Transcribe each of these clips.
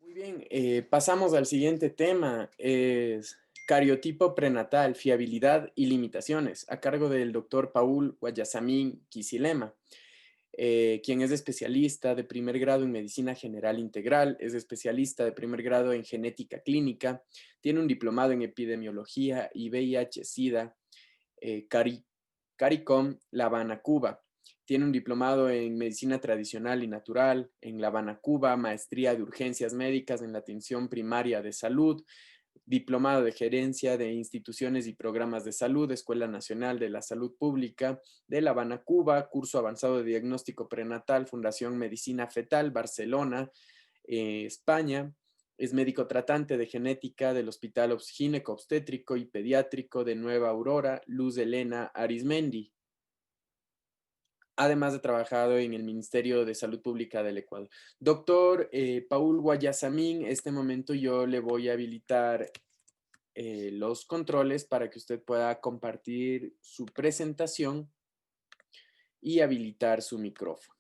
Muy bien, pasamos al siguiente tema, es cariotipo prenatal, fiabilidad y limitaciones, a cargo del doctor Paul Guayasamín Quisilema, quien es especialista de primer grado en medicina general integral, es especialista de primer grado en genética clínica, tiene un diplomado en epidemiología y VIH-Sida, CARICOM, La Habana, Cuba. Tiene un diplomado en medicina tradicional y natural en La Habana, Cuba, maestría de urgencias médicas en la atención primaria de salud, diplomado de gerencia de instituciones y programas de salud, Escuela Nacional de la Salud Pública de La Habana, Cuba, curso avanzado de diagnóstico prenatal, Fundación Medicina Fetal, Barcelona, España. Es médico tratante de genética del Hospital Gineco-Obstétrico y Pediátrico de Nueva Aurora, Luz Helena Arizmendi. Además de trabajado en el Ministerio de Salud Pública del Ecuador. Doctor Paul Guayasamín, en este momento yo le voy a habilitar los controles para que usted pueda compartir su presentación y habilitar su micrófono.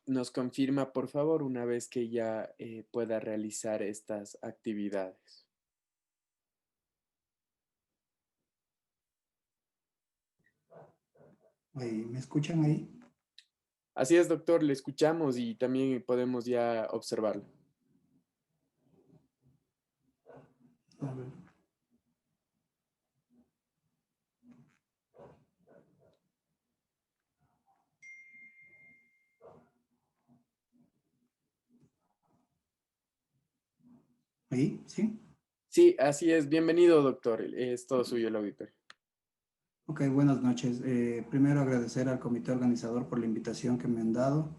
Nos confirma, por favor, una vez que ya pueda realizar estas actividades. Ahí, ¿me escuchan ahí? Así es, doctor, le escuchamos y también podemos ya observarlo. A ver. Ahí, ¿sí? Sí, así es. Bienvenido, doctor. Es todo suyo el auditorio. Ok, buenas noches. Primero agradecer al comité organizador por la invitación que me han dado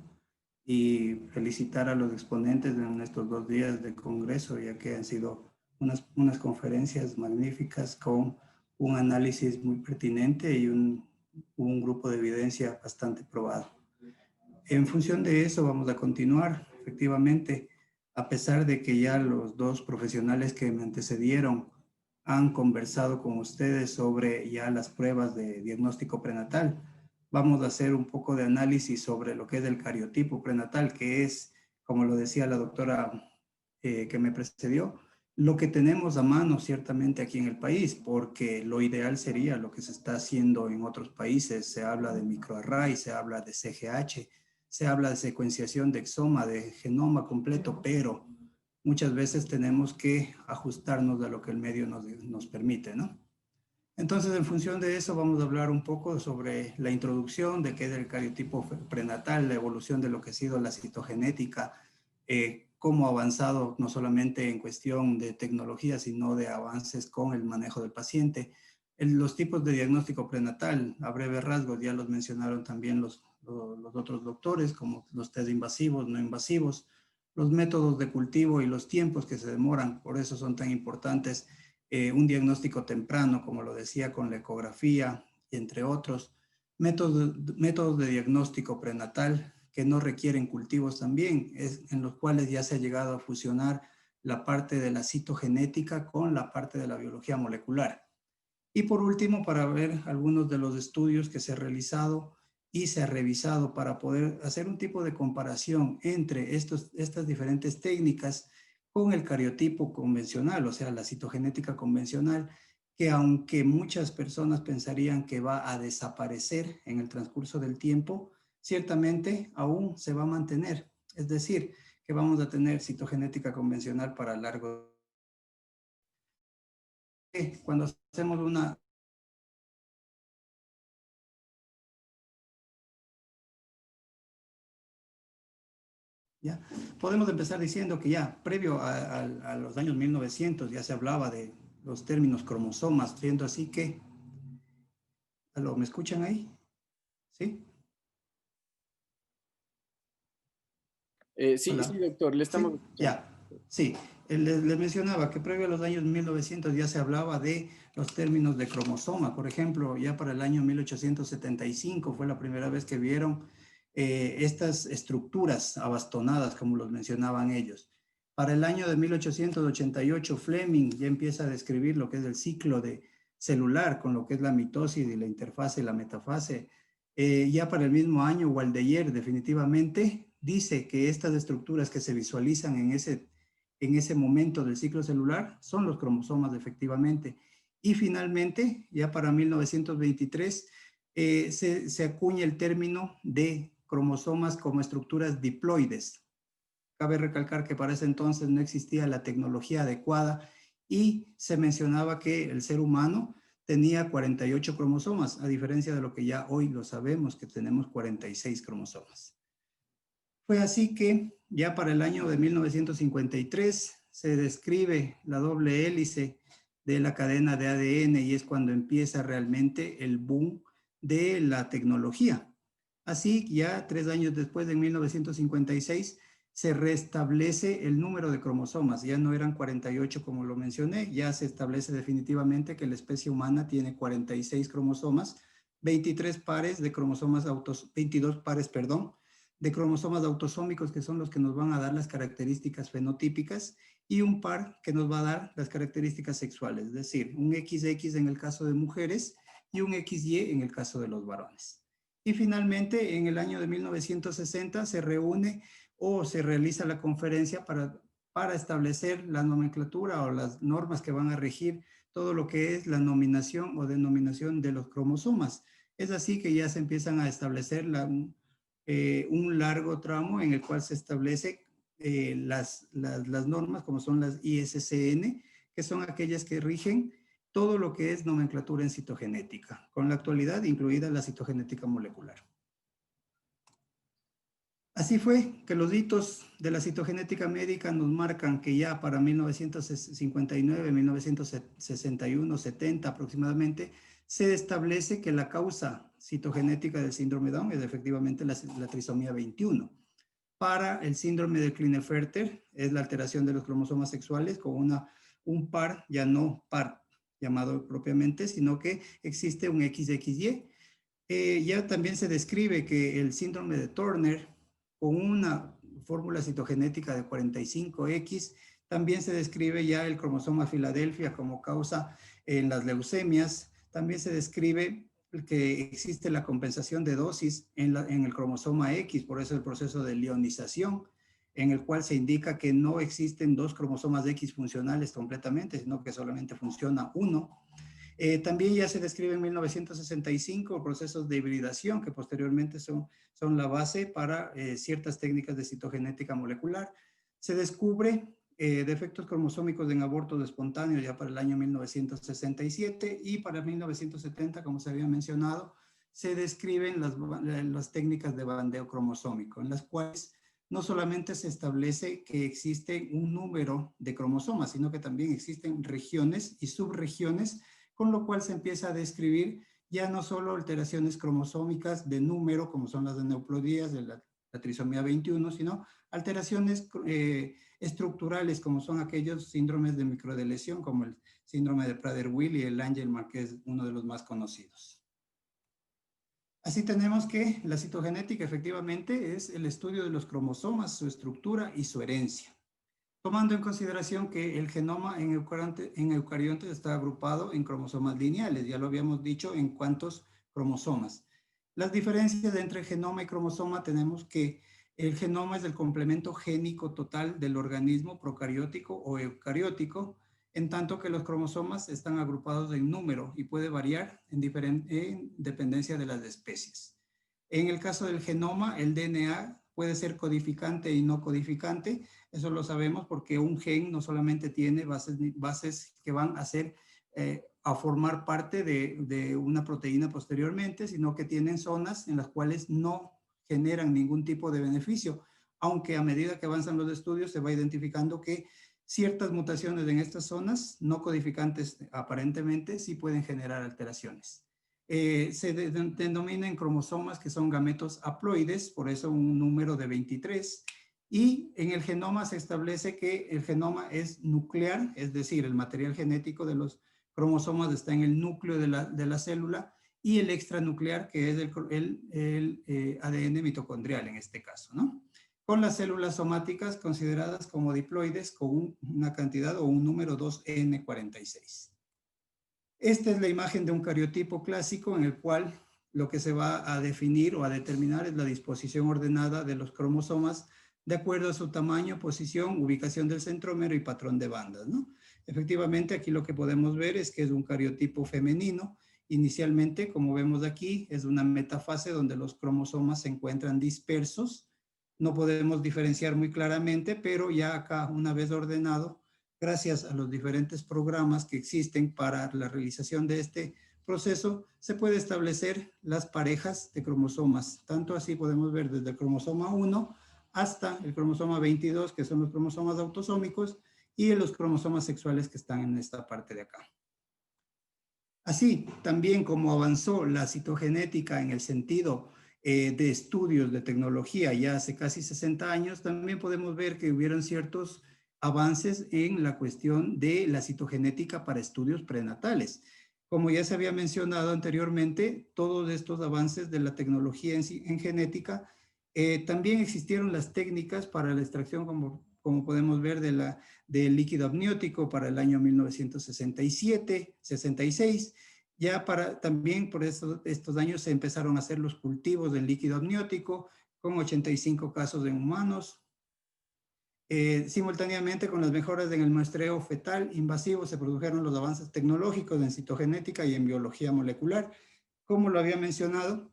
y felicitar a los exponentes en estos 2 días de congreso, ya que han sido unas conferencias magníficas con un análisis muy pertinente y un grupo de evidencia bastante probado. En función de eso vamos a continuar. Efectivamente, a pesar de que ya los dos profesionales que me antecedieron han conversado con ustedes sobre ya las pruebas de diagnóstico prenatal, vamos a hacer un poco de análisis sobre lo que es el cariotipo prenatal, que es, como lo decía la doctora que me precedió, lo que tenemos a mano ciertamente aquí en el país, porque lo ideal sería lo que se está haciendo en otros países. Se habla de microarray, se habla de CGH, se habla de secuenciación de exoma, de genoma completo, pero muchas veces tenemos que ajustarnos a lo que el medio nos permite, ¿no? Entonces, en función de eso, vamos a hablar un poco sobre la introducción de qué es el cariotipo prenatal, la evolución de lo que ha sido la citogenética, cómo ha avanzado no solamente en cuestión de tecnología, sino de avances con el manejo del paciente. Los tipos de diagnóstico prenatal, a breves rasgos, ya los mencionaron también los otros doctores, como los test invasivos, no invasivos, los métodos de cultivo y los tiempos que se demoran, por eso son tan importantes. Un diagnóstico temprano, como lo decía, con la ecografía, entre otros. Métodos de diagnóstico prenatal que no requieren cultivos también, en los cuales ya se ha llegado a fusionar la parte de la citogenética con la parte de la biología molecular. Y por último, para ver algunos de los estudios que se ha realizado y se ha revisado para poder hacer un tipo de comparación entre estas diferentes técnicas con el cariotipo convencional, o sea, la citogenética convencional, que aunque muchas personas pensarían que va a desaparecer en el transcurso del tiempo, ciertamente aún se va a mantener. Es decir, que vamos a tener citogenética convencional para largo. Cuando hacemos una ¿ya? Podemos empezar diciendo que ya previo a los años 1900 ya se hablaba de los términos cromosomas, siendo así que, ¿aló, me escuchan ahí? ¿Sí? Sí, Hola. sí, doctor, le estamos ¿Sí? escuchando. Ya. Sí. Les mencionaba que previo a los años 1900 ya se hablaba de los términos de cromosoma. Por ejemplo, ya para el año 1875 fue la primera vez que vieron estas estructuras abastonadas, como los mencionaban ellos. Para el año de 1888, Fleming ya empieza a describir lo que es el ciclo de celular, con lo que es la mitosis y la interfase y la metafase. Ya para el mismo año, Waldeyer definitivamente dice que estas estructuras que se visualizan en ese momento del ciclo celular son los cromosomas efectivamente. Y finalmente, ya para 1923, se acuña el término de cromosomas como estructuras diploides. Cabe recalcar que para ese entonces no existía la tecnología adecuada y se mencionaba que el ser humano tenía 48 cromosomas, a diferencia de lo que ya hoy lo sabemos, que tenemos 46 cromosomas. Fue así que ya para el año de 1953 se describe la doble hélice de la cadena de ADN y es cuando empieza realmente el boom de la tecnología. Así, ya 3 años después, en 1956, se restablece el número de cromosomas. Ya no eran 48 como lo mencioné, ya se establece definitivamente que la especie humana tiene 46 cromosomas, 23 pares de cromosomas 22 pares, perdón, de cromosomas autosómicos, que son los que nos van a dar las características fenotípicas, y un par que nos va a dar las características sexuales, es decir, un XX en el caso de mujeres y un XY en el caso de los varones. Y finalmente, en el año de 1960 se reúne o se realiza la conferencia para establecer la nomenclatura o las normas que van a regir todo lo que es la nominación o denominación de los cromosomas. Es así que ya se empiezan a establecer un largo tramo en el cual se establece las normas, como son las ISCN, que son aquellas que rigen todo lo que es nomenclatura en citogenética, con la actualidad incluida la citogenética molecular. Así fue que los hitos de la citogenética médica nos marcan que ya para 1959, 1961, 70 aproximadamente, se establece que la causa citogenética del síndrome Down es efectivamente la trisomía 21. Para el síndrome de Klinefelter es la alteración de los cromosomas sexuales con un par, ya no par llamado propiamente, sino que existe un XXY. Ya también se describe que el síndrome de Turner, con una fórmula citogenética de 45X, también se describe ya el cromosoma Filadelfia como causa en las leucemias. También se describe que existe la compensación de dosis en el cromosoma X, por eso el proceso de lionización, en el cual se indica que no existen dos cromosomas X funcionales completamente, sino que solamente funciona uno. También ya se describe en 1965 procesos de hibridación que posteriormente son la base para ciertas técnicas de citogenética molecular. Se descubre defectos cromosómicos en abortos espontáneos ya para el año 1967 y para 1970, como se había mencionado, se describen las técnicas de bandeo cromosómico, en las cuales no solamente se establece que existe un número de cromosomas, sino que también existen regiones y subregiones, con lo cual se empieza a describir ya no solo alteraciones cromosómicas de número, como son las de neoplodías, de la trisomía 21, sino alteraciones estructurales, como son aquellos síndromes de microdeleción, como el síndrome de Prader-Willi y el Angelman, que es uno de los más conocidos. Así tenemos que la citogenética efectivamente es el estudio de los cromosomas, su estructura y su herencia, tomando en consideración que el genoma en eucariontes está agrupado en cromosomas lineales, ya lo habíamos dicho en cuántos cromosomas. Las diferencias entre genoma y cromosoma tenemos que el genoma es el complemento génico total del organismo procariótico o eucariótico, en tanto que los cromosomas están agrupados en número y puede variar en dependencia de las especies. En el caso del genoma, el DNA puede ser codificante y no codificante. Eso lo sabemos porque un gen no solamente tiene bases que van a formar parte de una proteína posteriormente, sino que tienen zonas en las cuales no generan ningún tipo de beneficio, aunque a medida que avanzan los estudios se va identificando que ciertas mutaciones en estas zonas no codificantes aparentemente sí pueden generar alteraciones. Se denominan cromosomas que son gametos haploides, por eso un número de 23, y en el genoma se establece que el genoma es nuclear, es decir, el material genético de los cromosomas está en el núcleo de la célula, y el extranuclear, que es el ADN mitocondrial en este caso, ¿no? Con las células somáticas consideradas como diploides con una cantidad o un número 2N46. Esta es la imagen de un cariotipo clásico en el cual lo que se va a definir o a determinar es la disposición ordenada de los cromosomas de acuerdo a su tamaño, posición, ubicación del centrómero y patrón de bandas, ¿no? Efectivamente, aquí lo que podemos ver es que es un cariotipo femenino. Inicialmente, como vemos aquí, es una metafase donde los cromosomas se encuentran dispersos. No podemos diferenciar muy claramente, pero ya acá, una vez ordenado, gracias a los diferentes programas que existen para la realización de este proceso, se puede establecer las parejas de cromosomas. Tanto así podemos ver desde el cromosoma 1 hasta el cromosoma 22, que son los cromosomas autosómicos, y los cromosomas sexuales que están en esta parte de acá. Así, también como avanzó la citogenética en el sentido de estudios de tecnología ya hace casi 60 años, también podemos ver que hubieron ciertos avances en la cuestión de la citogenética para estudios prenatales. Como ya se había mencionado anteriormente, todos estos avances de la tecnología en genética, también existieron las técnicas para la extracción, como podemos ver, del líquido amniótico para el año 1967, 66. Ya también por estos años se empezaron a hacer los cultivos del líquido amniótico con 85 casos en humanos. Simultáneamente con las mejoras en el muestreo fetal invasivo se produjeron los avances tecnológicos en citogenética y en biología molecular. Como lo había mencionado,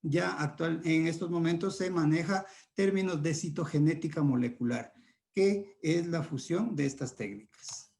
ya en estos momentos se maneja términos de citogenética molecular, que es la fusión de estas técnicas.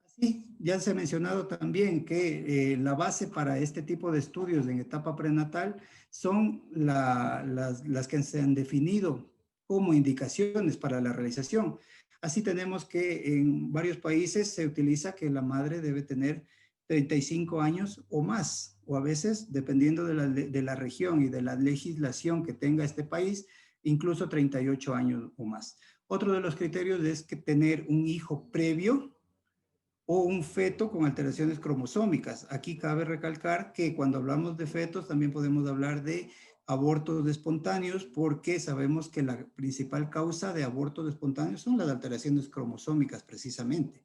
Así, ya se ha mencionado también que la base para este tipo de estudios en etapa prenatal son las que se han definido como indicaciones para la realización. Así tenemos que en varios países se utiliza que la madre debe tener 35 años o más, o a veces, dependiendo de la región y de la legislación que tenga este país, incluso 38 años o más. Otro de los criterios es que tener un hijo previo o un feto con alteraciones cromosómicas. Aquí cabe recalcar que cuando hablamos de fetos también podemos hablar de abortos espontáneos porque sabemos que la principal causa de abortos espontáneos son las alteraciones cromosómicas precisamente.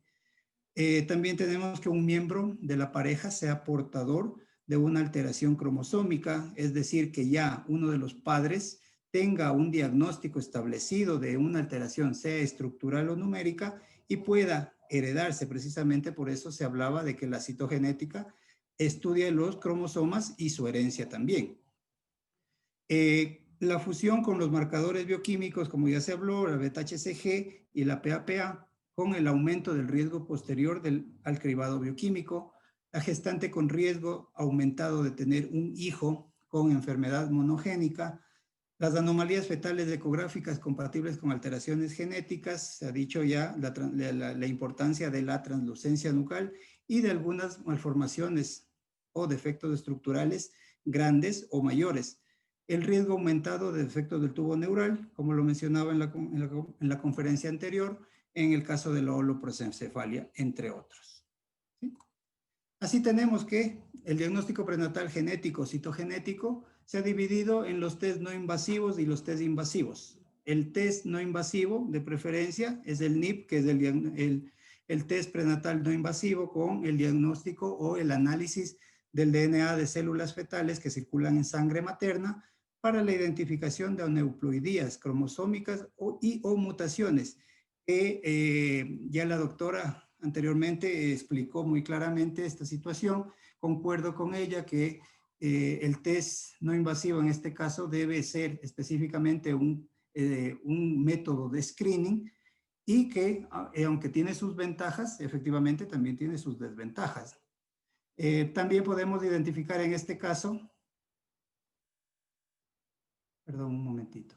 También tenemos que un miembro de la pareja sea portador de una alteración cromosómica, es decir, que ya uno de los padres tenga un diagnóstico establecido de una alteración, sea estructural o numérica, y pueda heredarse. Precisamente por eso se hablaba de que la citogenética estudia los cromosomas y su herencia también. La fusión con los marcadores bioquímicos, como ya se habló, la beta-HCG y la PAPA, con el aumento del riesgo posterior al cribado bioquímico, la gestante con riesgo aumentado de tener un hijo con enfermedad monogénica, las anomalías fetales ecográficas compatibles con alteraciones genéticas, se ha dicho ya la importancia de la translucencia nucal y de algunas malformaciones o defectos estructurales grandes o mayores. El riesgo aumentado de defectos del tubo neural, como lo mencionaba en la conferencia anterior, en el caso de la holoprosencefalia, entre otros. ¿Sí? Así tenemos que el diagnóstico prenatal genético citogenético se ha dividido en los test no invasivos y los test invasivos. El test no invasivo, de preferencia, es el NIP, que es el test prenatal no invasivo con el diagnóstico o el análisis del DNA de células fetales que circulan en sangre materna para la identificación de aneuploidías cromosómicas o mutaciones. Ya la doctora anteriormente explicó muy claramente esta situación. Concuerdo con ella que el test no invasivo en este caso debe ser específicamente un método de screening y que aunque tiene sus ventajas, efectivamente también tiene sus desventajas. También podemos identificar en este caso, perdón un momentito.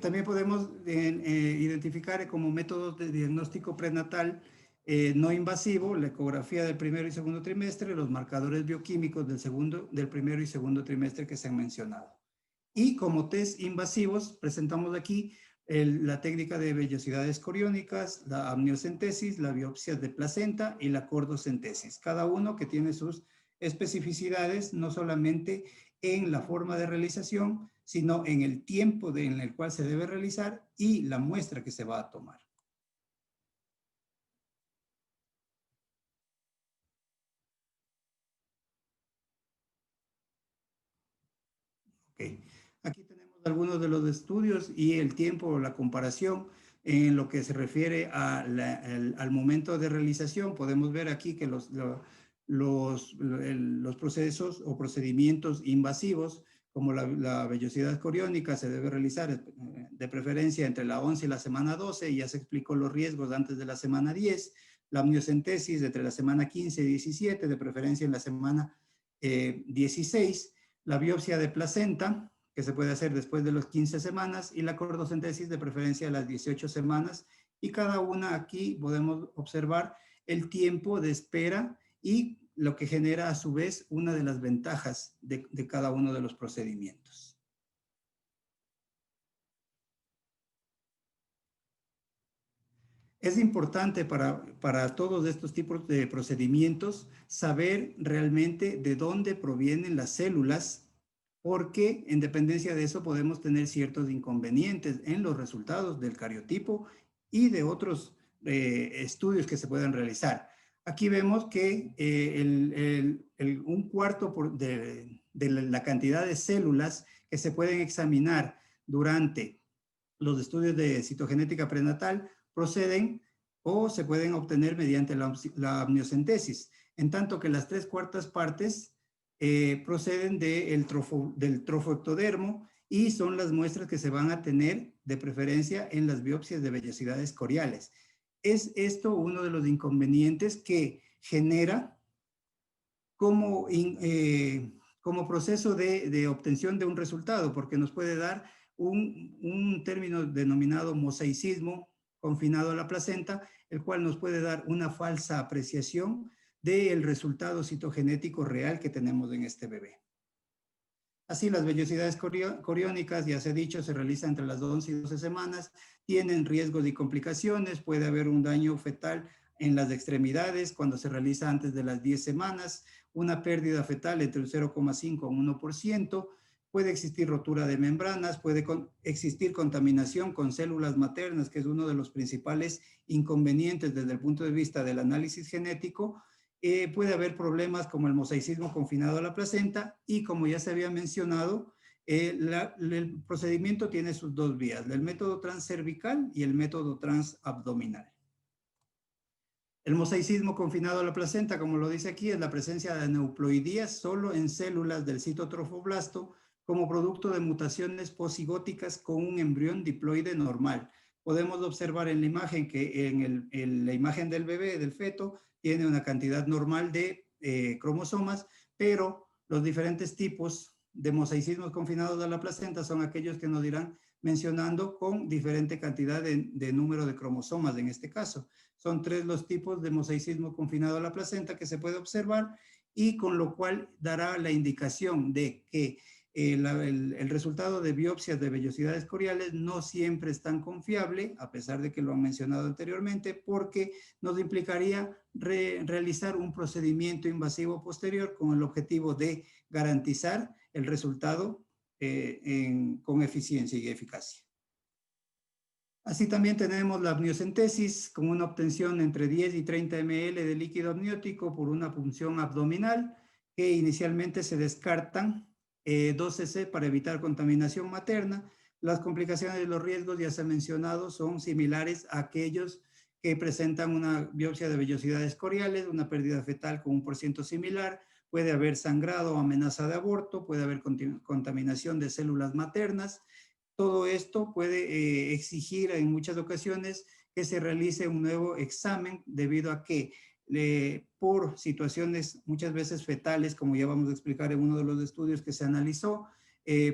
También podemos identificar como métodos de diagnóstico prenatal no invasivo la ecografía del primero y segundo trimestre, los marcadores bioquímicos del primero y segundo trimestre que se han mencionado. Y como test invasivos presentamos aquí la técnica de vellosidades coriónicas, la amniocentesis, la biopsia de placenta y la cordocentesis. Cada uno que tiene sus especificidades, no solamente en la forma de realización, sino en el tiempo en el cual se debe realizar y la muestra que se va a tomar. Ok. Aquí tenemos algunos de los estudios y el tiempo o la comparación en lo que se refiere al momento de realización. Podemos ver aquí que los procesos o procedimientos invasivos, como la vellosidad coriónica, se debe realizar de preferencia entre la 11 y la semana 12, y ya se explicó los riesgos antes de la semana 10. La amniocentesis entre la semana 15 y 17, de preferencia en la semana 16. La biopsia de placenta, que se puede hacer después de las 15 semanas, y la cordocentesis de preferencia a las 18 semanas. Y cada una aquí podemos observar el tiempo de espera y lo que genera a su vez una de las ventajas de cada uno de los procedimientos. Es importante para todos estos tipos de procedimientos saber realmente de dónde provienen las células, porque en dependencia de eso podemos tener ciertos inconvenientes en los resultados del cariotipo y de otros estudios que se puedan realizar. Aquí vemos que un cuarto de la cantidad de células que se pueden examinar durante los estudios de citogenética prenatal proceden o se pueden obtener mediante la amniocentesis, en tanto que las 3/4 partes proceden del trofoectodermo y son las muestras que se van a tener de preferencia en las biopsias de vellosidades coriales. Es esto uno de los inconvenientes que genera como proceso de obtención de un resultado, porque nos puede dar un término denominado mosaicismo confinado a la placenta, el cual nos puede dar una falsa apreciación del resultado citogenético real que tenemos en este bebé. Así, las vellosidades coriónicas, ya se ha dicho, se realizan entre las 11 y 12 semanas, tienen riesgos y complicaciones, puede haber un daño fetal en las extremidades cuando se realiza antes de las 10 semanas, una pérdida fetal entre un 0,5 a un 1%, puede existir rotura de membranas, puede existir contaminación con células maternas, que es uno de los principales inconvenientes desde el punto de vista del análisis genético. Puede haber problemas como el mosaicismo confinado a la placenta y, como ya se había mencionado, el procedimiento tiene sus dos vías, el método transcervical y el método transabdominal. El mosaicismo confinado a la placenta, como lo dice aquí, es la presencia de aneuploidías solo en células del citotrofoblasto como producto de mutaciones posigóticas con un embrión diploide normal. Podemos observar en la imagen que en la imagen del bebé, del feto, tiene una cantidad normal de cromosomas, pero los diferentes tipos de mosaicismos confinados a la placenta son aquellos que nos irán mencionando con diferente cantidad de número de cromosomas en este caso. Son 3 los tipos de mosaicismo confinado a la placenta que se puede observar, y con lo cual dará la indicación de que el resultado de biopsias de vellosidades coriales no siempre es tan confiable, a pesar de que lo han mencionado anteriormente, porque nos implicaría realizar un procedimiento invasivo posterior con el objetivo de garantizar el resultado con eficiencia y eficacia. Así también tenemos la amniocentesis con una obtención entre 10 y 30 ml de líquido amniótico por una punción abdominal, que inicialmente se descartan 2 cc para evitar contaminación materna. Las complicaciones y los riesgos, ya se ha mencionado, son similares a aquellos que presentan una biopsia de vellosidades coriales, una pérdida fetal con un % similar, puede haber sangrado o amenaza de aborto, puede haber contaminación de células maternas. Todo esto puede exigir en muchas ocasiones que se realice un nuevo examen, debido a que por situaciones muchas veces fetales, como ya vamos a explicar en uno de los estudios que se analizó,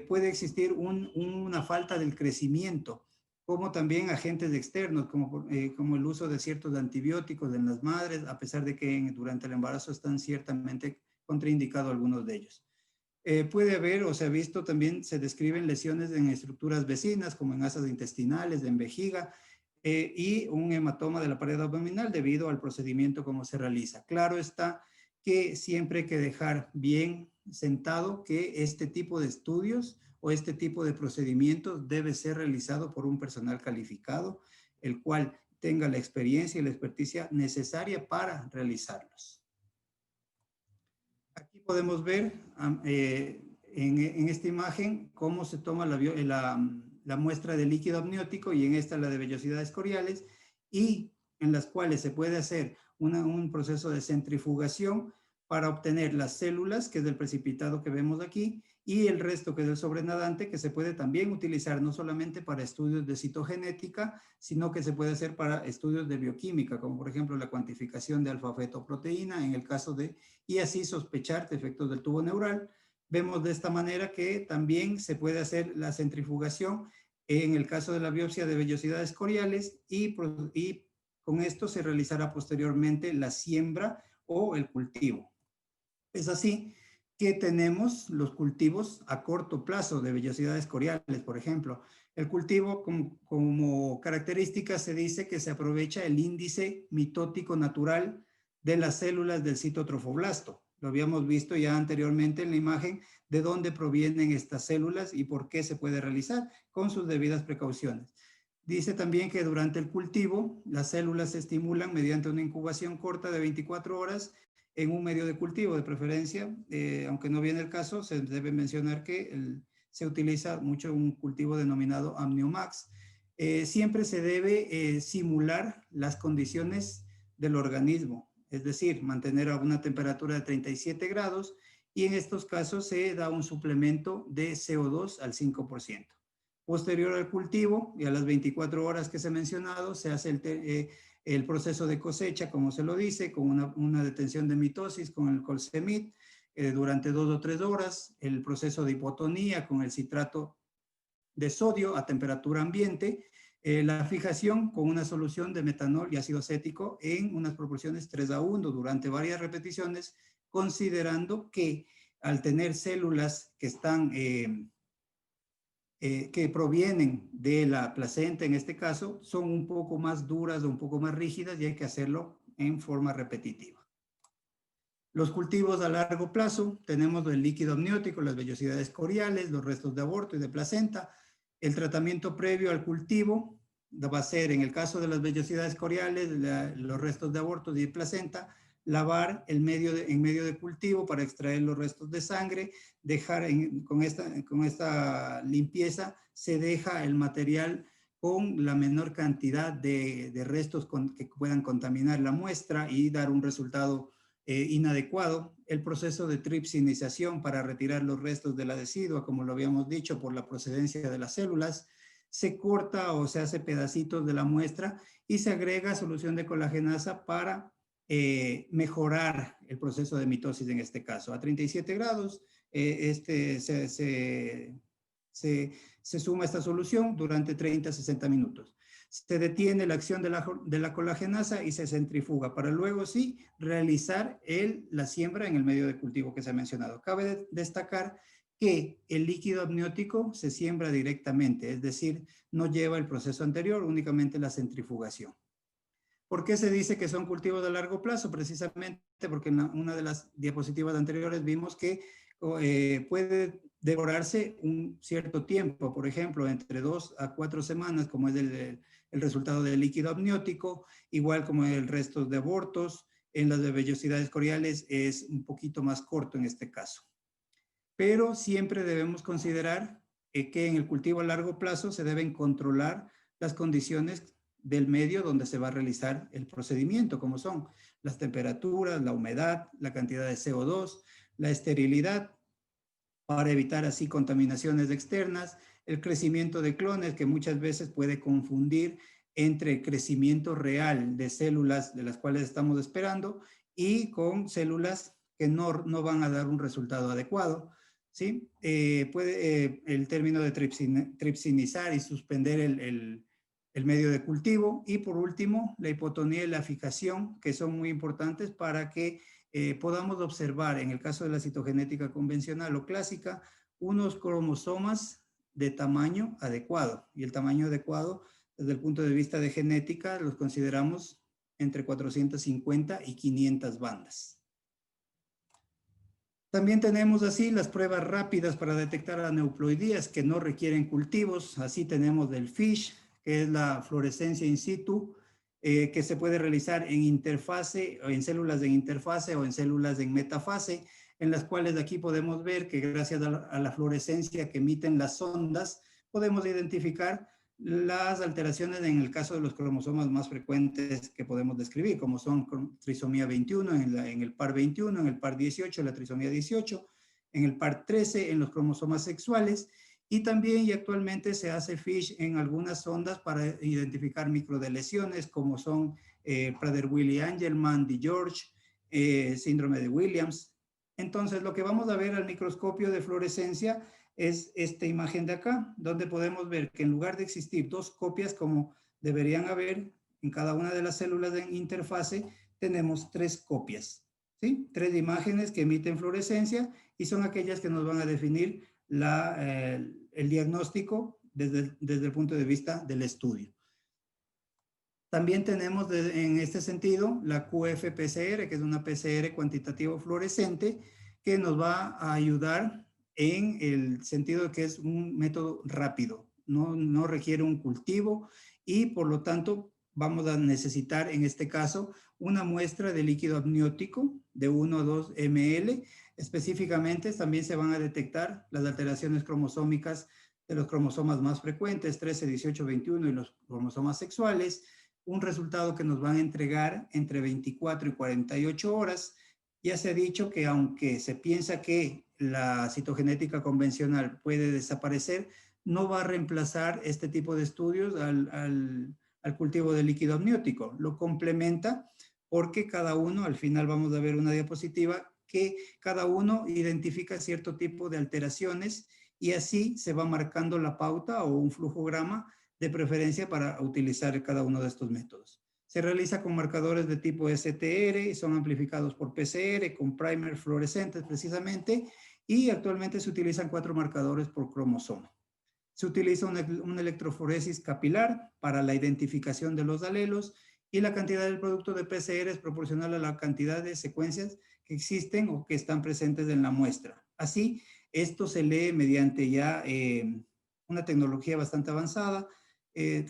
puede existir una falta del crecimiento, como también agentes externos, como el uso de ciertos antibióticos en las madres, a pesar de que durante el embarazo están ciertamente contraindicados algunos de ellos. Puede haber, o se ha visto también, se describen lesiones en estructuras vecinas, como en asas intestinales, en vejiga, y un hematoma de la pared abdominal debido al procedimiento como se realiza. Claro está que siempre hay que dejar bien sentado que este tipo de estudios o este tipo de procedimientos debe ser realizado por un personal calificado, el cual tenga la experiencia y la experticia necesaria para realizarlos. Aquí podemos ver en esta imagen cómo se toma la muestra de líquido amniótico y en esta la de vellosidades coriales, y en las cuales se puede hacer un proceso de centrifugación para obtener las células, que es el precipitado que vemos aquí, y el resto, que es el sobrenadante, que se puede también utilizar no solamente para estudios de citogenética, sino que se puede hacer para estudios de bioquímica, como por ejemplo la cuantificación de alfa-fetoproteína, en el caso de, y así sospechar de efectos del tubo neural. Vemos de esta manera que también se puede hacer la centrifugación en el caso de la biopsia de vellosidades coriales, y con esto se realizará posteriormente la siembra o el cultivo. Es así que tenemos los cultivos a corto plazo de vellosidades coriales, por ejemplo. El cultivo, como característica, se dice que se aprovecha el índice mitótico natural de las células del citotrofoblasto. Lo habíamos visto ya anteriormente en la imagen de dónde provienen estas células y por qué se puede realizar con sus debidas precauciones. Dice también que durante el cultivo las células se estimulan mediante una incubación corta de 24 horas en un medio de cultivo de preferencia, aunque no viene el caso, se debe mencionar que se utiliza mucho un cultivo denominado Amniomax. Siempre se debe simular las condiciones del organismo, es decir, mantener a una temperatura de 37 grados, y en estos casos se da un suplemento de CO2 al 5%. Posterior al cultivo y a las 24 horas que se ha mencionado, se hace el proceso de cosecha, como se lo dice, con una detención de mitosis con el colsemid durante 2 o 3 horas, el proceso de hipotonía con el citrato de sodio a temperatura ambiente, la fijación con una solución de metanol y ácido acético en unas proporciones 3:1 durante varias repeticiones, considerando que al tener células que están que provienen de la placenta, en este caso, son un poco más duras o un poco más rígidas, y hay que hacerlo en forma repetitiva. Los cultivos a largo plazo, tenemos el líquido amniótico, las vellosidades coriales, los restos de aborto y de placenta. El tratamiento previo al cultivo va a ser, en el caso de las vellosidades coriales, los restos de aborto y de placenta, lavar en medio de cultivo para extraer los restos de sangre, dejar con esta limpieza se deja el material con la menor cantidad de restos que puedan contaminar la muestra y dar un resultado inadecuado. El proceso de tripsinización para retirar los restos de la decidua, como lo habíamos dicho, por la procedencia de las células, se corta o se hace pedacitos de la muestra y se agrega solución de colagenasa para mejorar el proceso de mitosis en este caso. A 37 grados se suma esta solución durante 30 a 60 minutos. Se detiene la acción de la colagenasa y se centrifuga para luego sí realizar la siembra en el medio de cultivo que se ha mencionado. Cabe destacar que el líquido amniótico se siembra directamente, es decir, no lleva el proceso anterior, únicamente la centrifugación. ¿Por qué se dice que son cultivos de largo plazo? Precisamente porque en una de las diapositivas anteriores vimos que puede demorarse un cierto tiempo, por ejemplo, entre 2 a 4 semanas, como es el resultado del líquido amniótico, igual como el resto de abortos. En las de vellosidades coriales es un poquito más corto en este caso. Pero siempre debemos considerar que en el cultivo a largo plazo se deben controlar las condiciones del medio donde se va a realizar el procedimiento, como son las temperaturas, la humedad, la cantidad de CO2, la esterilidad, para evitar así contaminaciones externas, el crecimiento de clones, que muchas veces puede confundir entre el crecimiento real de células de las cuales estamos esperando y con células que no van a dar un resultado adecuado. ¿Sí? El término de tripsinizar y suspender el medio de cultivo. Y por último, la hipotonía y la fijación, que son muy importantes para que podamos observar, en el caso de la citogenética convencional o clásica, unos cromosomas de tamaño adecuado. Y el tamaño adecuado, desde el punto de vista de genética, los consideramos entre 450 y 500 bandas. También tenemos así las pruebas rápidas para detectar aneuploidías que no requieren cultivos. Así tenemos del FISH, que es la fluorescencia in situ, que se puede realizar en interfase, o en células en interfase o en células en metafase. en las cuales aquí podemos ver que gracias a la fluorescencia que emiten las ondas, podemos identificar las alteraciones en el caso de los cromosomas más frecuentes que podemos describir, como son trisomía 21 en el par 21, en el par 18, la trisomía 18, en el par 13, en los cromosomas sexuales, y también y actualmente se hace FISH en algunas ondas para identificar microdelesiones, como son Prader-Willi-Angelman, DiGeorge, síndrome de Williams. Entonces, lo que vamos a ver al microscopio de fluorescencia es esta imagen de acá, donde podemos ver que en lugar de existir dos copias como deberían haber en cada una de las células de interfase, tenemos tres copias, ¿sí? Tres imágenes que emiten fluorescencia y son aquellas que nos van a definir el diagnóstico desde el punto de vista del estudio. También tenemos en este sentido la QF-PCR, que es una PCR cuantitativo fluorescente, que nos va a ayudar en el sentido de que es un método rápido, no requiere un cultivo y por lo tanto vamos a necesitar en este caso una muestra de líquido amniótico de 1 a 2 ml. Específicamente también se van a detectar las alteraciones cromosómicas de los cromosomas más frecuentes, 13, 18, 21 y los cromosomas sexuales, un resultado que nos van a entregar entre 24 y 48 horas. Ya se ha dicho que aunque se piensa que la citogenética convencional puede desaparecer, no va a reemplazar este tipo de estudios al cultivo de líquido amniótico. Lo complementa porque cada uno, al final vamos a ver una diapositiva, que cada uno identifica cierto tipo de alteraciones y así se va marcando la pauta o un flujograma de preferencia para utilizar cada uno de estos métodos. Se realiza con marcadores de tipo STR y son amplificados por PCR con primer fluorescentes precisamente, y actualmente se utilizan 4 marcadores por cromosoma. Se utiliza una electroforesis capilar para la identificación de los alelos y la cantidad del producto de PCR es proporcional a la cantidad de secuencias que existen o que están presentes en la muestra. Así, esto se lee mediante ya una tecnología bastante avanzada,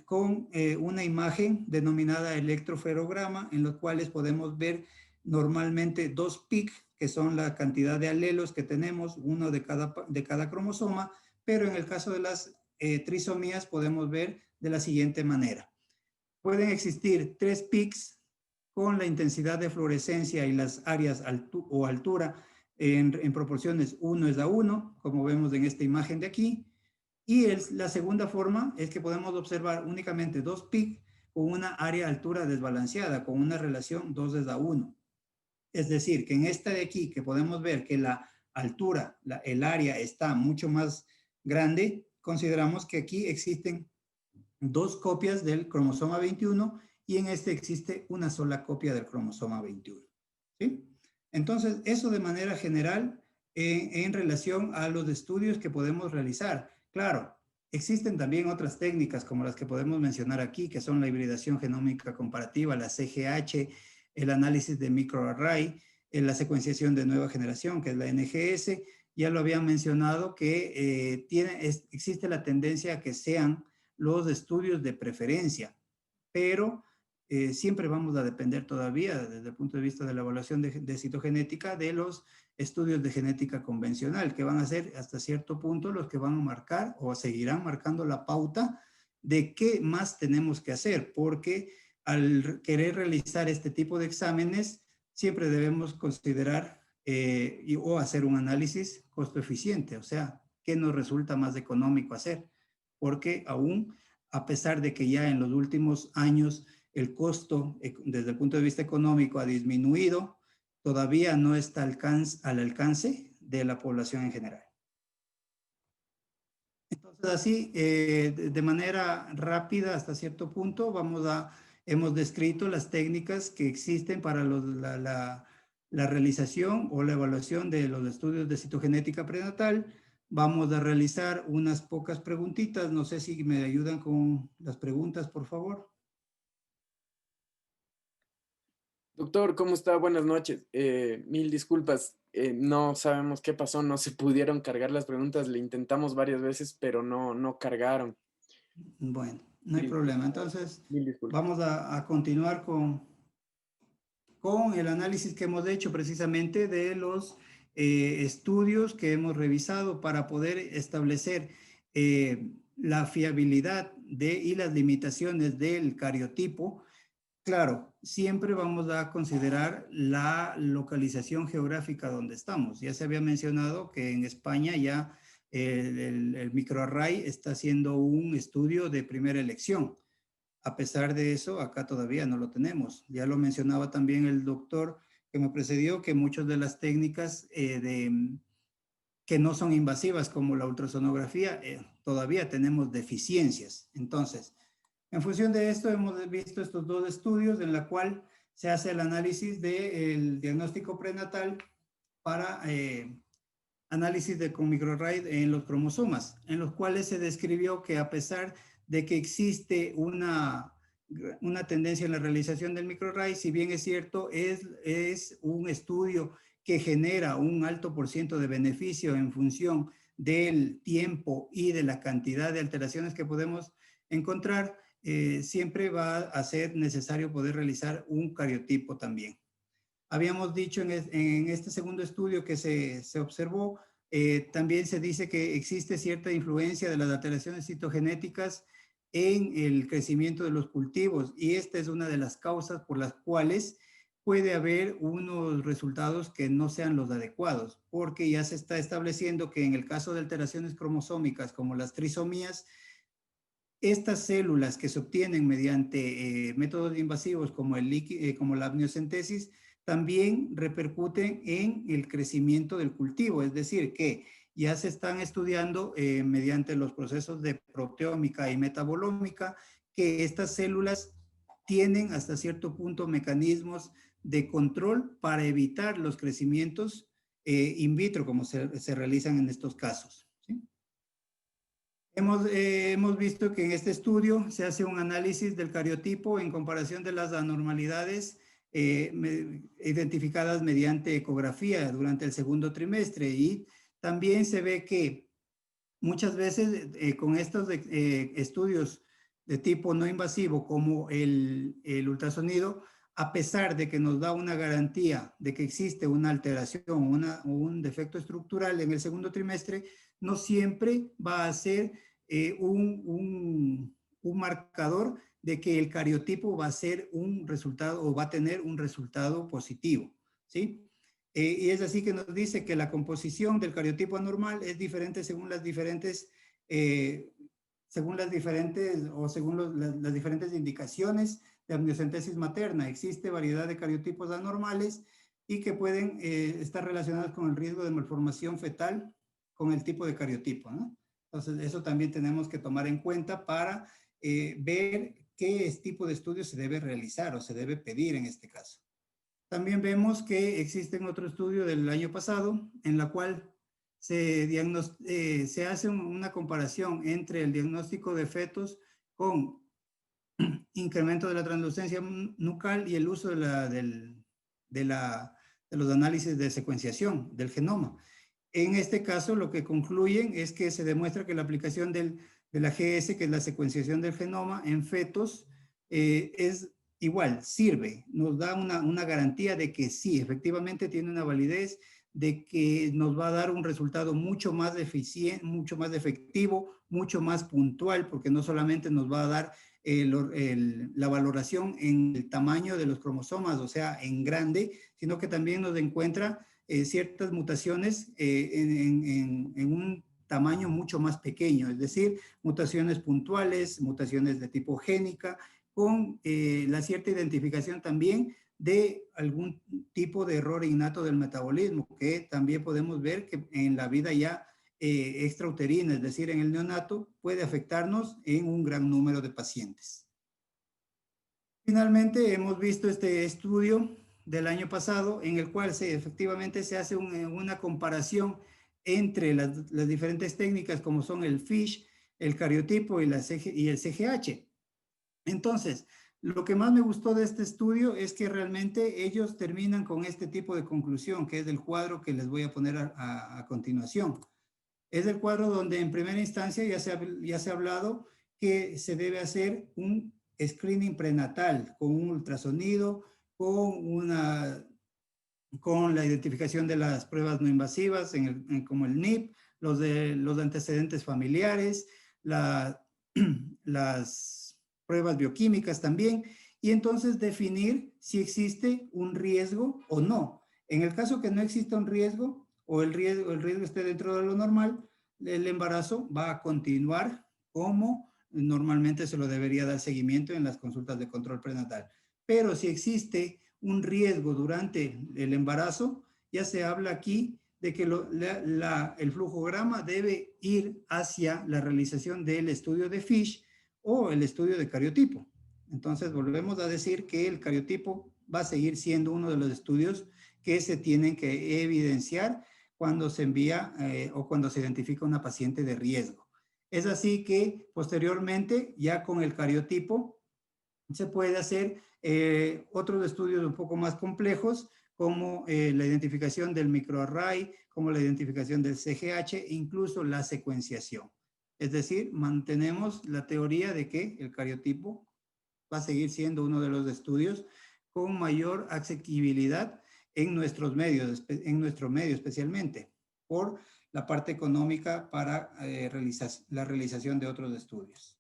con una imagen denominada electroferograma, en los cuales podemos ver normalmente 2 PIC, que son la cantidad de alelos que tenemos, uno de cada cromosoma, pero en el caso de las trisomías podemos ver de la siguiente manera. Pueden existir 3 PICs con la intensidad de fluorescencia y las áreas o altura en proporciones 1:1, como vemos en esta imagen de aquí. Y la segunda forma es que podemos observar únicamente 2 PIC con una área-altura desbalanceada, con una relación 2:1. Es decir, que en esta de aquí, que podemos ver que la altura, el área está mucho más grande, consideramos que aquí existen 2 copias del cromosoma 21 y en este existe una sola copia del cromosoma 21. ¿Sí? Entonces, eso de manera general en relación a los estudios que podemos realizar. Claro, existen también otras técnicas como las que podemos mencionar aquí, que son la hibridación genómica comparativa, la CGH, el análisis de microarray, la secuenciación de nueva generación, que es la NGS. Ya lo habían mencionado que existe la tendencia a que sean los estudios de preferencia, pero siempre vamos a depender todavía, desde el punto de vista de la evaluación de citogenética, de los estudios de genética convencional, que van a ser hasta cierto punto los que van a marcar o seguirán marcando la pauta de qué más tenemos que hacer, porque al querer realizar este tipo de exámenes, siempre debemos considerar o hacer un análisis costo eficiente, o sea, qué nos resulta más económico hacer, porque aún, a pesar de que ya en los últimos años el costo desde el punto de vista económico ha disminuido, todavía no está al alcance de la población en general. Entonces, así, de manera rápida hasta cierto punto, hemos descrito las técnicas que existen para la realización o la evaluación de los estudios de citogenética prenatal. Vamos a realizar unas pocas preguntitas. No sé si me ayudan con las preguntas, por favor. Doctor, ¿cómo está? Buenas noches. Mil disculpas. No sabemos qué pasó, no se pudieron cargar las preguntas. Le intentamos varias veces, pero no cargaron. Bueno, no hay problema. Entonces, vamos a continuar con el análisis que hemos hecho precisamente de los estudios que hemos revisado para poder establecer la fiabilidad y las limitaciones del cariotipo. Claro, siempre vamos a considerar la localización geográfica donde estamos. Ya se había mencionado que en España ya el microarray está haciendo un estudio de primera elección. A pesar de eso, acá todavía no lo tenemos. Ya lo mencionaba también el doctor que me precedió, que muchas de las técnicas que no son invasivas como la ultrasonografía, todavía tenemos deficiencias. Entonces, en función de esto, hemos visto estos dos estudios en la cual se hace el análisis del diagnóstico prenatal para análisis con microarray en los cromosomas, en los cuales se describió que a pesar de que existe una tendencia en la realización del microarray, si bien es cierto, es un estudio que genera un alto por ciento de beneficio en función del tiempo y de la cantidad de alteraciones que podemos encontrar, siempre va a ser necesario poder realizar un cariotipo también. Habíamos dicho en este segundo estudio que se observó, también se dice que existe cierta influencia de las alteraciones citogenéticas en el crecimiento de los cultivos, y esta es una de las causas por las cuales puede haber unos resultados que no sean los adecuados, porque ya se está estableciendo que en el caso de alteraciones cromosómicas como las trisomías, estas células que se obtienen mediante métodos invasivos como la amniocentesis también repercuten en el crecimiento del cultivo, es decir, que ya se están estudiando mediante los procesos de proteómica y metabolómica que estas células tienen hasta cierto punto mecanismos de control para evitar los crecimientos in vitro como se realizan en estos casos. ¿Sí? Hemos visto que en este estudio se hace un análisis del cariotipo en comparación de las anormalidades identificadas mediante ecografía durante el segundo trimestre, y también se ve que muchas veces con estos estudios de tipo no invasivo como el ultrasonido, a pesar de que nos da una garantía de que existe una alteración, un defecto estructural en el segundo trimestre, no siempre va a ser un marcador de que el cariotipo va a ser un resultado o va a tener un resultado positivo, ¿sí? Y es así que nos dice que la composición del cariotipo anormal es diferente según las diferentes las diferentes indicaciones de amniocentesis materna. Existe variedad de cariotipos anormales y que pueden estar relacionados con el riesgo de malformación fetal con el tipo de cariotipo, ¿no? Entonces, eso también tenemos que tomar en cuenta para ver qué tipo de estudio se debe realizar o se debe pedir en este caso. También vemos que existe otro estudio del año pasado en la cual se hace una comparación entre el diagnóstico de fetos con incremento de la translucencia nucal y el uso de los análisis de secuenciación del genoma. En este caso, lo que concluyen es que se demuestra que la aplicación de la GS, que es la secuenciación del genoma en fetos, es igual, sirve, nos da una garantía de que sí, efectivamente tiene una validez, de que nos va a dar un resultado mucho más eficiente, mucho más efectivo, mucho más puntual, porque no solamente nos va a dar la valoración en el tamaño de los cromosomas, o sea, en grande, sino que también nos encuentra ciertas mutaciones en un tamaño mucho más pequeño, es decir, mutaciones puntuales, mutaciones de tipo génica, con la cierta identificación también de algún tipo de error innato del metabolismo, que también podemos ver que en la vida ya extrauterina, es decir, en el neonato, puede afectarnos en un gran número de pacientes. Finalmente, hemos visto este estudio del año pasado en el cual efectivamente se hace una comparación entre las diferentes técnicas como son el FISH, el cariotipo y el CGH. Entonces, lo que más me gustó de este estudio es que realmente ellos terminan con este tipo de conclusión, que es el cuadro que les voy a poner a continuación. Es el cuadro donde en primera instancia ya se ha hablado que se debe hacer un screening prenatal con un ultrasonido, con con la identificación de las pruebas no invasivas, como el NIP, los de antecedentes familiares, las pruebas bioquímicas también, y entonces definir si existe un riesgo o no. En el caso que no exista un riesgo o el riesgo esté dentro de lo normal, el embarazo va a continuar como normalmente se lo debería dar seguimiento en las consultas de control prenatal. Pero si existe un riesgo durante el embarazo, ya se habla aquí de que el flujograma debe ir hacia la realización del estudio de Fish o el estudio de cariotipo. Entonces, volvemos a decir que el cariotipo va a seguir siendo uno de los estudios que se tienen que evidenciar cuando se envía o cuando se identifica una paciente de riesgo. Es así que posteriormente, ya con el cariotipo, se puede hacer otros estudios un poco más complejos, como la identificación del microarray, como la identificación del CGH e incluso la secuenciación. Es decir, mantenemos la teoría de que el cariotipo va a seguir siendo uno de los estudios con mayor asequibilidad en nuestros medios, en nuestro medio especialmente, por la parte económica para la realización de otros estudios.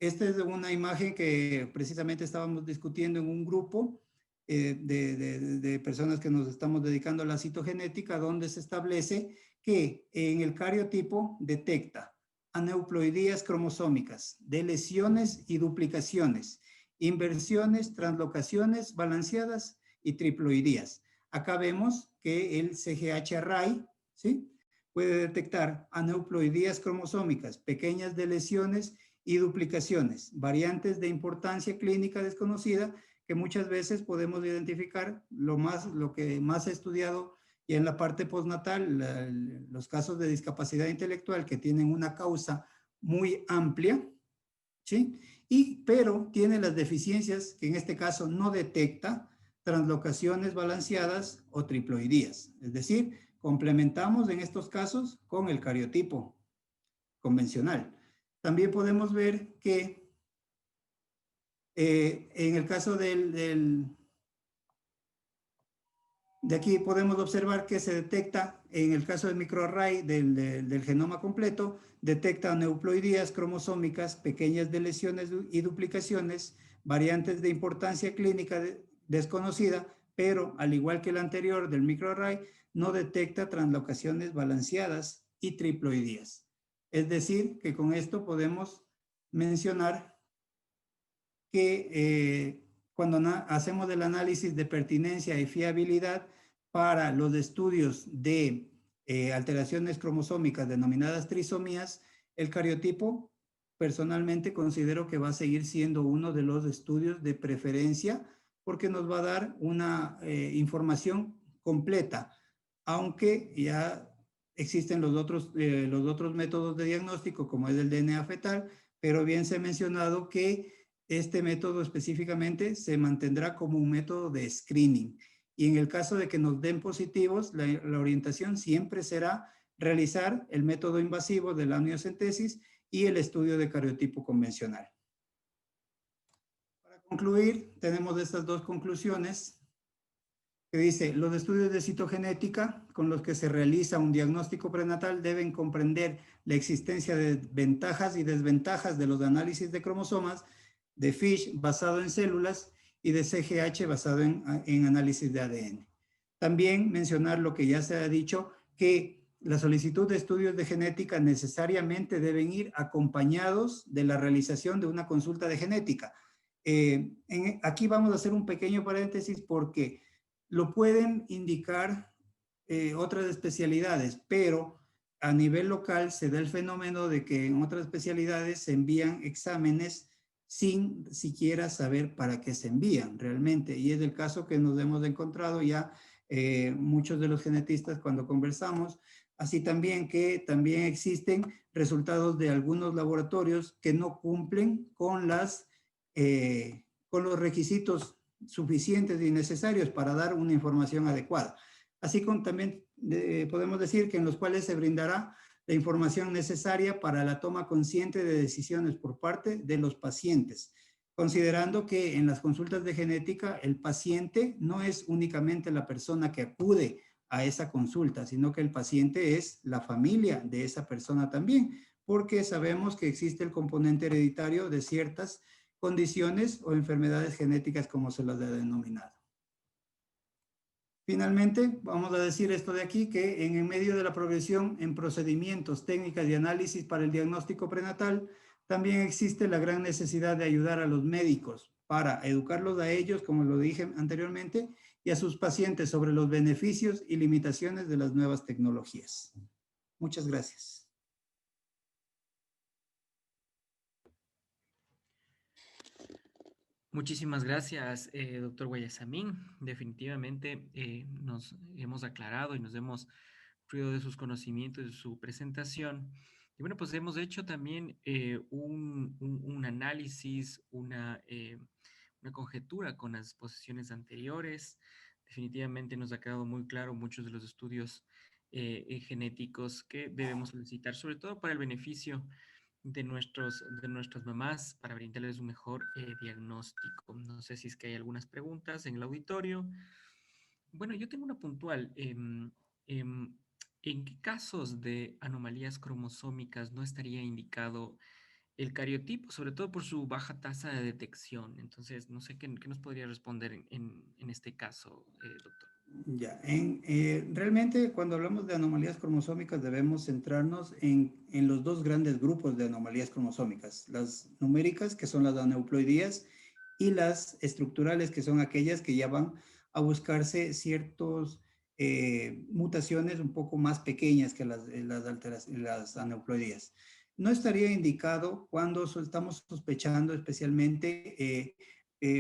Esta es una imagen que precisamente estábamos discutiendo en un grupo de personas que nos estamos dedicando a la citogenética, donde se establece que en el cariotipo detecta aneuploidías cromosómicas de lesiones y duplicaciones, inversiones, translocaciones balanceadas y triploidías. Acá vemos que el CGH array, ¿sí?, puede detectar aneuploidías cromosómicas, pequeñas de lesiones y duplicaciones, variantes de importancia clínica desconocida que muchas veces podemos identificar. Lo que más he estudiado y en la parte postnatal, los casos de discapacidad intelectual que tienen una causa muy amplia, ¿sí? Pero tiene las deficiencias que en este caso no detecta translocaciones balanceadas o triploidías. Es decir, complementamos en estos casos con el cariotipo convencional. También podemos ver que en el caso de aquí podemos observar que se detecta, en el caso del microarray del genoma completo, detecta aneuploidías cromosómicas, pequeñas de lesiones y duplicaciones, variantes de importancia clínica desconocida, pero al igual que el anterior del microarray, no detecta translocaciones balanceadas y triploidías. Es decir, que con esto podemos mencionar que cuando hacemos el análisis de pertinencia y fiabilidad para los estudios de alteraciones cromosómicas denominadas trisomías, el cariotipo personalmente considero que va a seguir siendo uno de los estudios de preferencia porque nos va a dar una información completa, aunque ya existen los otros métodos de diagnóstico como es el DNA fetal, pero bien se ha mencionado que este método específicamente se mantendrá como un método de screening. Y en el caso de que nos den positivos, la orientación siempre será realizar el método invasivo de la amniocentesis y el estudio de cariotipo convencional. Para concluir, tenemos estas dos conclusiones que dice: los estudios de citogenética con los que se realiza un diagnóstico prenatal deben comprender la existencia de ventajas y desventajas de los análisis de cromosomas, de FISH basado en células y de CGH basado en análisis de ADN. También mencionar lo que ya se ha dicho, que la solicitud de estudios de genética necesariamente deben ir acompañados de la realización de una consulta de genética. Aquí vamos a hacer un pequeño paréntesis porque lo pueden indicar otras especialidades, pero a nivel local se da el fenómeno de que en otras especialidades se envían exámenes sin siquiera saber para qué se envían realmente. Y es el caso que nos hemos encontrado ya muchos de los genetistas cuando conversamos. Así también que también existen resultados de algunos laboratorios que no cumplen con los requisitos suficientes y necesarios para dar una información adecuada. Así como también podemos decir que en los cuales se brindará la información necesaria para la toma consciente de decisiones por parte de los pacientes. considerando que en las consultas de genética el paciente no es únicamente la persona que acude a esa consulta, sino que el paciente es la familia de esa persona también, porque sabemos que existe el componente hereditario de ciertas condiciones o enfermedades genéticas como se las he denominado. Finalmente, vamos a decir esto de aquí, que en medio de la progresión en procedimientos, técnicas y análisis para el diagnóstico prenatal, también existe la gran necesidad de ayudar a los médicos para educarlos a ellos, como lo dije anteriormente, y a sus pacientes sobre los beneficios y limitaciones de las nuevas tecnologías. Muchas gracias. Muchísimas gracias, doctor Guayasamín. Definitivamente nos hemos aclarado y nos hemos fruido de sus conocimientos, de su presentación. Y bueno, pues hemos hecho también un análisis, una conjetura con las exposiciones anteriores. Definitivamente nos ha quedado muy claro muchos de los estudios genéticos que debemos solicitar, sobre todo para el beneficio de nuestras mamás para brindarles un mejor diagnóstico. No sé si es que hay algunas preguntas en el auditorio. Bueno, yo tengo una puntual. Em, ¿En qué casos de anomalías cromosómicas no estaría indicado el cariotipo, sobre todo por su baja tasa de detección? Entonces, no sé qué nos podría responder en este caso, doctor. Ya, realmente cuando hablamos de anomalías cromosómicas debemos centrarnos en los dos grandes grupos de anomalías cromosómicas, las numéricas, que son las aneuploidías, y las estructurales, que son aquellas que ya van a buscarse ciertas mutaciones un poco más pequeñas que las aneuploidías. No estaría indicado cuando estamos sospechando especialmente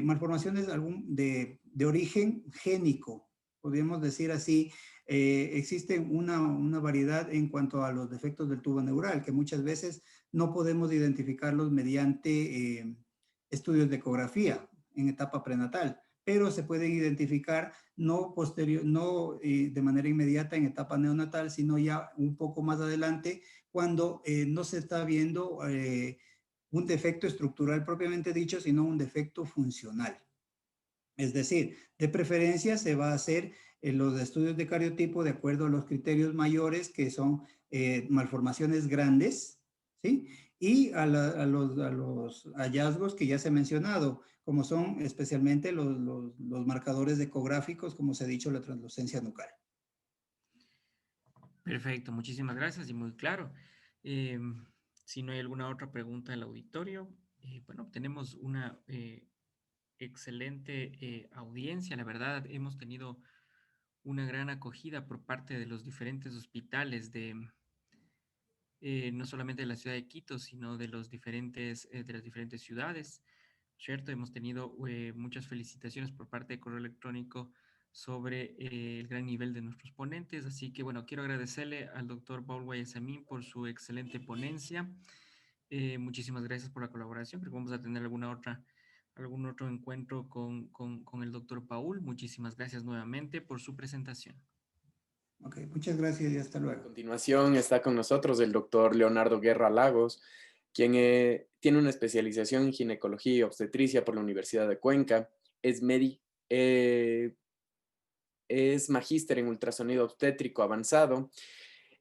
malformaciones de origen génico, podríamos decir así. Existe una variedad en cuanto a los defectos del tubo neural, que muchas veces no podemos identificarlos mediante estudios de ecografía en etapa prenatal, pero se pueden identificar no de manera inmediata en etapa neonatal, sino ya un poco más adelante, cuando no se está viendo un defecto estructural propiamente dicho, sino un defecto funcional. Es decir, de preferencia se va a hacer los estudios de cariotipo de acuerdo a los criterios mayores, que son malformaciones grandes, ¿sí? Y a los hallazgos que ya se ha mencionado, como son especialmente los marcadores ecográficos, como se ha dicho, la translucencia nucal. Perfecto, muchísimas gracias y muy claro. Si no hay alguna otra pregunta del auditorio, bueno, tenemos una excelente audiencia. La verdad, hemos tenido una gran acogida por parte de los diferentes hospitales no solamente de la ciudad de Quito, sino de de las diferentes ciudades, ¿cierto? Hemos tenido muchas felicitaciones por parte de correo electrónico sobre el gran nivel de nuestros ponentes. Así que, bueno, quiero agradecerle al doctor Paul Guayasamín por su excelente ponencia. Muchísimas gracias por la colaboración. Creo que vamos a tener algún otro encuentro con el doctor Paul. Muchísimas gracias nuevamente por su presentación. Ok, muchas gracias y hasta A luego. continuación está con nosotros el doctor Leonardo Guerra Lagos, quien tiene una especialización en ginecología y obstetricia por la Universidad de Cuenca. Eh, es magíster en ultrasonido obstétrico avanzado,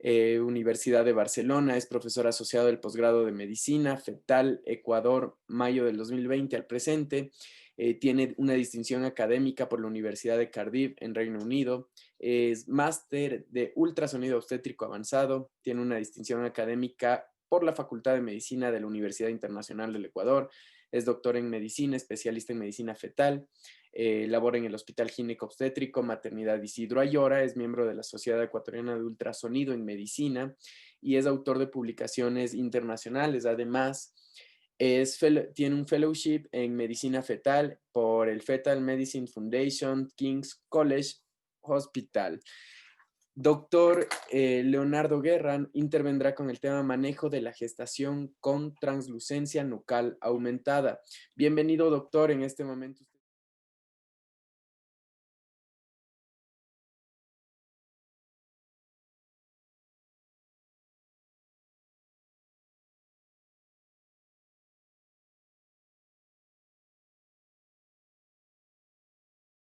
Universidad de Barcelona, es profesor asociado del posgrado de Medicina Fetal Ecuador, mayo del 2020 al presente. Tiene una distinción académica por la Universidad de Cardiff en Reino Unido. Es máster de ultrasonido obstétrico avanzado. Tiene una distinción académica por la Facultad de Medicina de la Universidad Internacional del Ecuador. Es doctor en medicina, especialista en medicina fetal. Labora en el Hospital Gineco Obstétrico Maternidad Isidro Ayora, es miembro de la Sociedad Ecuatoriana de Ultrasonido en Medicina y es autor de publicaciones internacionales. Además, tiene un fellowship en medicina fetal por el Fetal Medicine Foundation, King's College Hospital. Doctor Leonardo Guerra intervendrá con el tema manejo de la gestación con translucencia nucal aumentada. Bienvenido, doctor, en este momento.